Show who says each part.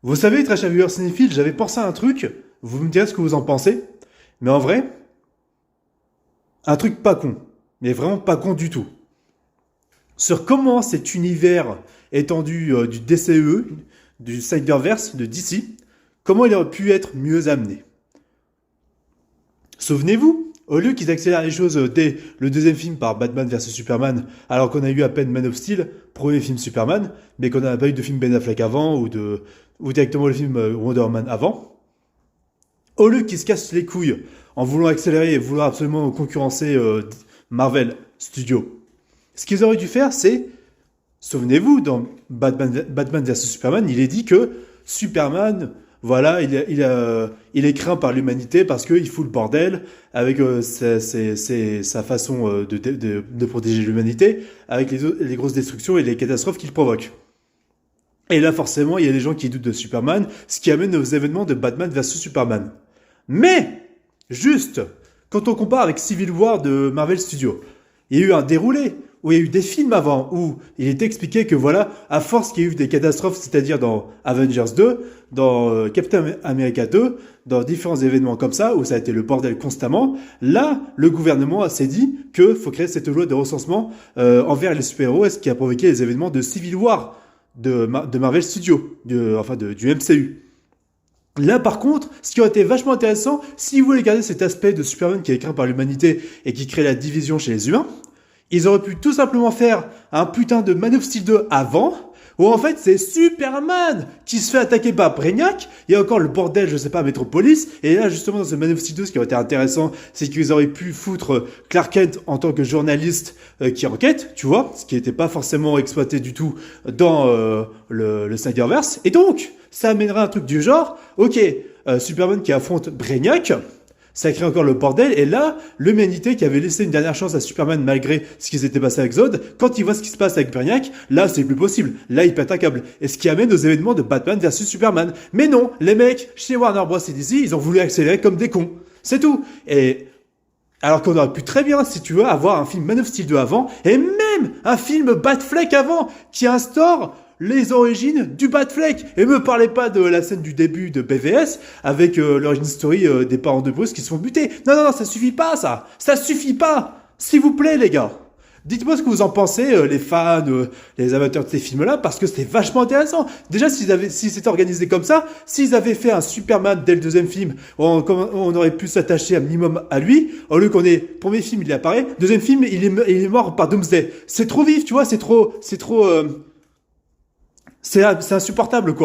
Speaker 1: Vous savez, très cher viewer cinéphile, j'avais pensé à un truc, vous me direz ce que vous en pensez, mais en vrai, un truc pas con, mais vraiment pas con du tout. Sur comment cet univers étendu du DCE, du Snyderverse, de DC, comment il aurait pu être mieux amené. Souvenez-vous, au lieu qu'ils accélèrent les choses dès le deuxième film par Batman vs Superman, alors qu'on a eu à peine Man of Steel, premier film Superman, mais qu'on n'a pas eu de film Ben Affleck avant, ou directement le film Wonder Man avant, au lieu qu'ils se cassent les couilles en voulant accélérer et vouloir absolument concurrencer Marvel Studios, ce qu'ils auraient dû faire, c'est, souvenez-vous, dans Batman vs Superman, il est dit que Superman, voilà, il est craint par l'humanité parce qu'il fout le bordel avec sa façon de protéger l'humanité, avec les grosses destructions et les catastrophes qu'il provoque. Et là, forcément, il y a des gens qui doutent de Superman, ce qui amène aux événements de Batman vs Superman. Mais, juste, quand on compare avec Civil War de Marvel Studios, il y a eu un déroulé, où il y a eu des films avant, où il est expliqué que voilà, à force qu'il y a eu des catastrophes, c'est-à-dire dans Avengers 2, dans Captain America 2, dans différents événements comme ça, où ça a été le bordel constamment, là, le gouvernement s'est dit qu'il faut créer cette loi de recensement envers les super-héros, et ce qui a provoqué les événements de Civil War de Marvel Studios, du MCU. Là, par contre, ce qui aurait été vachement intéressant, si vous voulez garder cet aspect de Superman qui est craint par l'humanité et qui crée la division chez les humains, ils auraient pu tout simplement faire un putain de Man of Steel 2 avant, où en fait c'est Superman qui se fait attaquer par Brainiac, il y a encore le bordel, je sais pas, à Metropolis, et là justement dans ce Man of Steel 2, ce qui aurait été intéressant, c'est qu'ils auraient pu foutre Clark Kent en tant que journaliste qui enquête, tu vois, ce qui n'était pas forcément exploité du tout dans le Snyderverse, et donc ça amènerait un truc du genre, ok, Superman qui affronte Brainiac, ça crée encore le bordel, et là, l'humanité qui avait laissé une dernière chance à Superman malgré ce qui s'était passé avec Zod, quand il voit ce qui se passe avec Brainiac, là, c'est plus possible. Là, il pète un câble. Et ce qui amène aux événements de Batman versus Superman. Mais non, les mecs, chez Warner Bros. Et DC, ils ont voulu accélérer comme des cons. C'est tout. Et alors qu'on aurait pu très bien, si tu veux, avoir un film Man of Steel 2 avant, et même un film Batfleck avant, qui instaure les origines du Batfleck. Et me parlez pas de la scène du début de BVS avec l'origine story des parents de Bruce qui se font buter. Non, non, non, ça suffit pas, ça. Ça suffit pas. S'il vous plaît, les gars. Dites-moi ce que vous en pensez, les fans, les amateurs de ces films-là, parce que c'était vachement intéressant. Déjà, si c'était organisé comme ça, s'ils avaient fait un Superman dès le deuxième film, on aurait pu s'attacher un minimum à lui, au lieu qu'on ait, premier film, il apparaît, deuxième film, il est mort par Doomsday. C'est trop vif, tu vois, c'est insupportable, quoi.